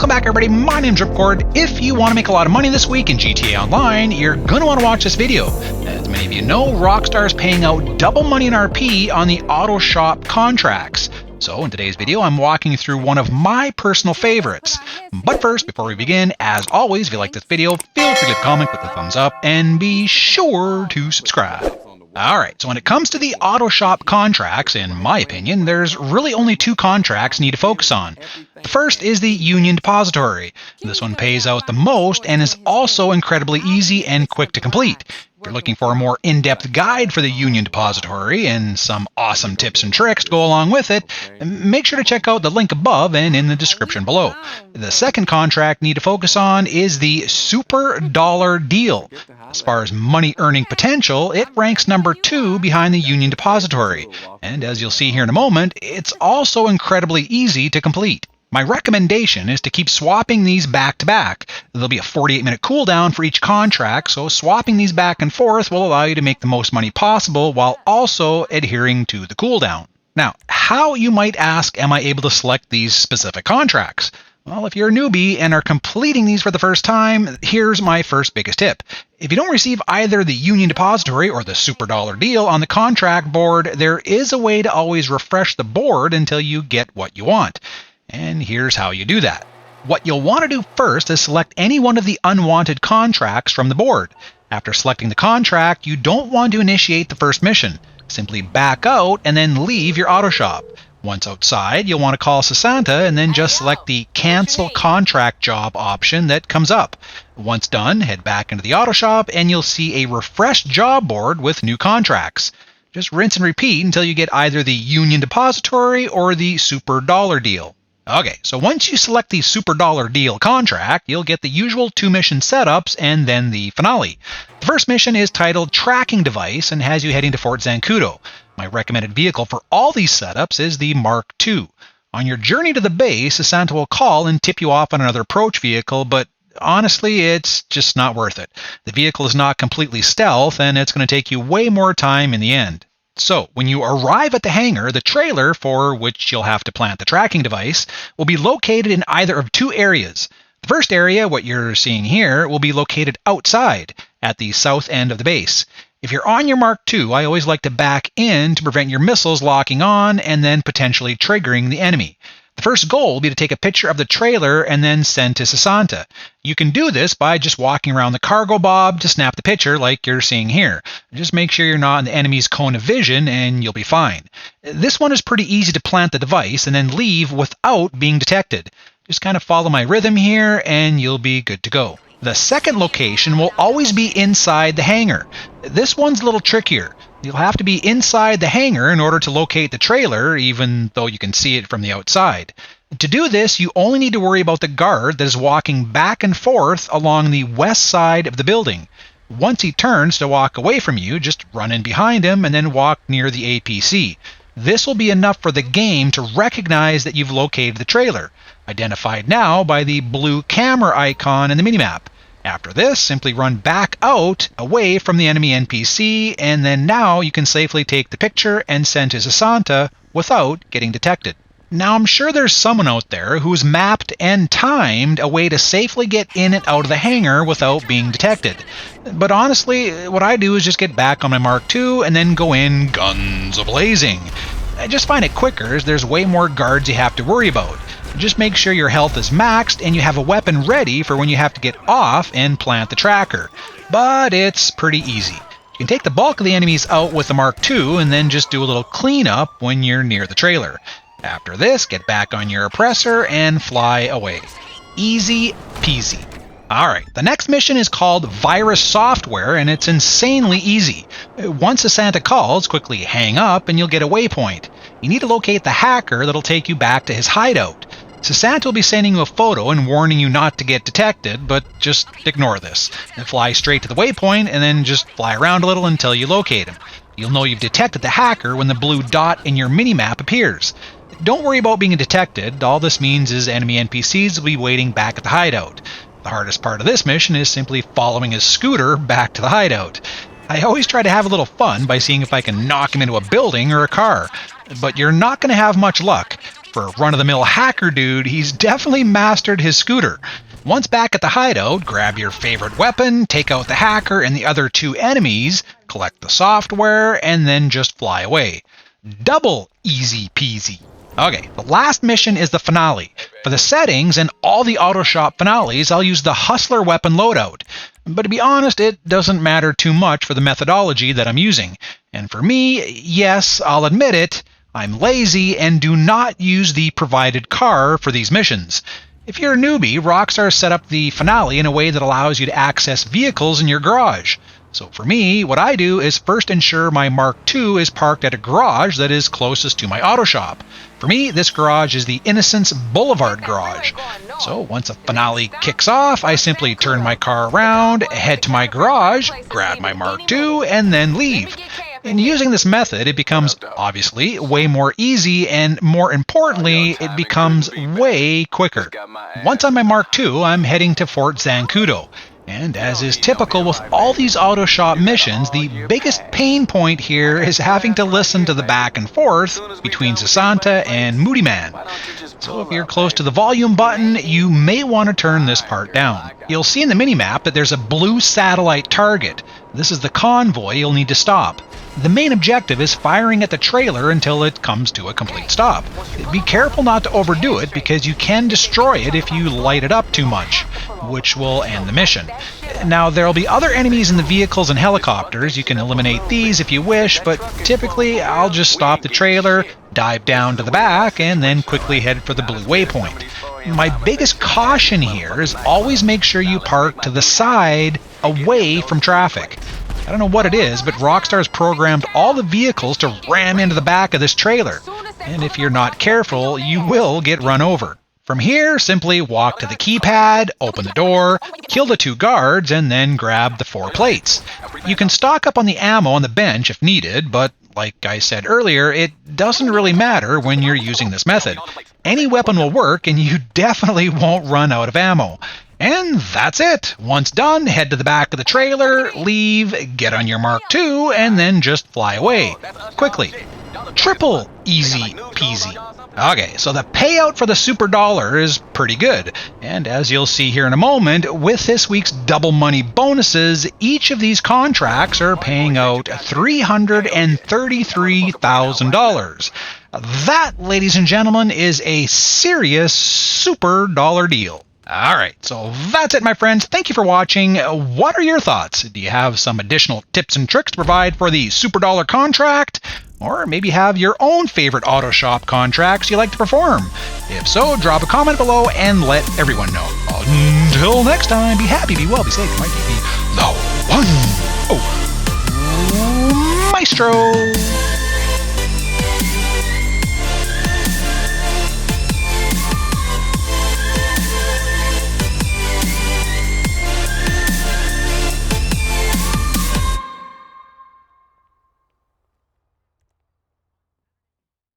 Welcome back, everybody. My name's RIPCORD. If you want to make a lot of money this week in GTA Online, you're going to want to watch this video. As many of you know, Rockstar is paying out double money in RP on the auto shop contracts. So in today's video, I'm walking through one of my personal favorites. But first, before we begin, as always, if you like this video, feel free to leave a comment, click the thumbs up, and be sure to subscribe. Alright, so when it comes to the auto shop contracts, in my opinion, there's really only two contracts you need to focus on. The first is the Union Depository. This one pays out the most and is also incredibly easy and quick to complete. If you're looking for a more in-depth guide for the Union Depository and some awesome tips and tricks to go along with it, make sure to check out the link above and in the description below. The second contract you need to focus on is the Super Dollar Deal. As far as money earning potential, it ranks number 2 behind the Union Depository. And as you'll see here in a moment, it's also incredibly easy to complete. My recommendation is to keep swapping these back to back. There'll be a 48-minute cooldown for each contract, so swapping these back and forth will allow you to make the most money possible while also adhering to the cooldown. Now, how, you might ask, am I able to select these specific contracts? Well, if you're a newbie and are completing these for the first time, here's my first biggest tip. If you don't receive either the Union Depository or the Super Dollar Deal on the contract board, there is a way to always refresh the board until you get what you want. And here's how you do that. What you'll want to do first is select any one of the unwanted contracts from the board. After selecting the contract, you don't want to initiate the first mission. Simply back out and then leave your auto shop. Once outside, you'll want to call Sasanta and then just select the Cancel Contract Job option that comes up. Once done, head back into the auto shop and you'll see a refreshed job board with new contracts. Just rinse and repeat until you get either the Union Depository or the Super Dollar Deal. Okay, so once you select the Super Dollar Deal contract, you'll get the usual 2 mission setups and then the finale. The first mission is titled Tracking Device and has you heading to Fort Zancudo. My recommended vehicle for all these setups is the Mark II. On your journey to the base, Sasanta will call and tip you off on another approach vehicle, but honestly, it's just not worth it. The vehicle is not completely stealth, and it's going to take you way more time in the end. So, when you arrive at the hangar, the trailer, for which you'll have to plant the tracking device, will be located in either of 2 areas. The first area, what you're seeing here, will be located outside, at the south end of the base. If you're on your Mark II, I always like to back in to prevent your missiles locking on and then potentially triggering the enemy. The first goal will be to take a picture of the trailer and then send to Sasanta. You can do this by just walking around the cargo bob to snap the picture like you're seeing here. Just make sure you're not in the enemy's cone of vision and you'll be fine. This one is pretty easy to plant the device and then leave without being detected. Just kind of follow my rhythm here and you'll be good to go. The second location will always be inside the hangar. This one's a little trickier. You'll have to be inside the hangar in order to locate the trailer, even though you can see it from the outside. To do this, you only need to worry about the guard that is walking back and forth along the west side of the building. Once he turns to walk away from you, just run in behind him and then walk near the APC. This will be enough for the game to recognize that you've located the trailer, identified now by the blue camera icon in the minimap. After this, simply run back out, away from the enemy NPC, and then now you can safely take the picture and send to Sasanta without getting detected. Now, I'm sure there's someone out there who's mapped and timed a way to safely get in and out of the hangar without being detected. But honestly, what I do is just get back on my Mark II and then go in guns a-blazing. I just find it quicker as there's way more guards you have to worry about. Just make sure your health is maxed and you have a weapon ready for when you have to get off and plant the tracker. But it's pretty easy. You can take the bulk of the enemies out with the Mark II and then just do a little cleanup when you're near the trailer. After this, get back on your oppressor and fly away. Easy peasy. Alright, the next mission is called Virus Software and it's insanely easy. Once Sasanta calls, quickly hang up and you'll get a waypoint. You need to locate the hacker that'll take you back to his hideout. Sasanta will be sending you a photo and warning you not to get detected, but just ignore this. And fly straight to the waypoint and then just fly around a little until you locate him. You'll know you've detected the hacker when the blue dot in your minimap appears. Don't worry about being detected. All this means is enemy NPCs will be waiting back at the hideout. The hardest part of this mission is simply following his scooter back to the hideout. I always try to have a little fun by seeing if I can knock him into a building or a car. But you're not going to have much luck. For a run-of-the-mill hacker dude, he's definitely mastered his scooter. Once back at the hideout, grab your favorite weapon, take out the hacker and the other 2 enemies, collect the software, and then just fly away. Double easy peasy. Okay, the last mission is the finale. For the settings and all the auto shop finales, I'll use the Hustler weapon loadout. But to be honest, it doesn't matter too much for the methodology that I'm using. And for me, yes, I'll admit it, I'm lazy and do not use the provided car for these missions. If you're a newbie, Rockstar set up the finale in a way that allows you to access vehicles in your garage. So for me, what I do is first ensure my Mark II is parked at a garage that is closest to my auto shop. For me, this garage is the Innocence Boulevard garage. So once the finale kicks off, I simply turn my car around, head to my garage, grab my Mark II, and then leave. In using this method, it becomes, obviously, way more easy, and more importantly, it becomes way quicker. Once on my Mark II, I'm heading to Fort Zancudo. And as is typical with all these auto shop missions, the biggest pain point here is having to listen to the back and forth between Sasanta and Moody Man. So if you're close to the volume button, you may want to turn this part down. You'll see in the minimap that there's a blue satellite target. This is the convoy you'll need to stop. The main objective is firing at the trailer until it comes to a complete stop. Be careful not to overdo it because you can destroy it if you light it up too much, which will end the mission. Now, there will be other enemies in the vehicles and helicopters. You can eliminate these if you wish, but typically I'll just stop the trailer, dive down to the back, and then quickly head for the blue waypoint. My biggest caution here is always make sure you park to the side, away from traffic. I don't know what it is, but Rockstar's programmed all the vehicles to ram into the back of this trailer. And if you're not careful, you will get run over. From here, simply walk to the keypad, open the door, kill the 2 guards, and then grab the 4 plates. You can stock up on the ammo on the bench if needed, but like I said earlier, it doesn't really matter when you're using this method. Any weapon will work, and you definitely won't run out of ammo. And that's it. Once done, head to the back of the trailer, leave, get on your Mark II, and then just fly away. Quickly. Triple easy peasy. Okay, so the payout for the Super Dollar is pretty good. And as you'll see here in a moment, with this week's double money bonuses, each of these contracts are paying out $333,000. That, ladies and gentlemen, is a serious Super Dollar deal. Alright, so that's it, my friends. Thank you for watching. What are your thoughts? Do you have some additional tips and tricks to provide for the Super Dollar contract? Or maybe have your own favorite auto shop contracts you like to perform? If so, drop a comment below and let everyone know. Until next time, be happy, be well, be safe. You might be the one. Oh, Maestro.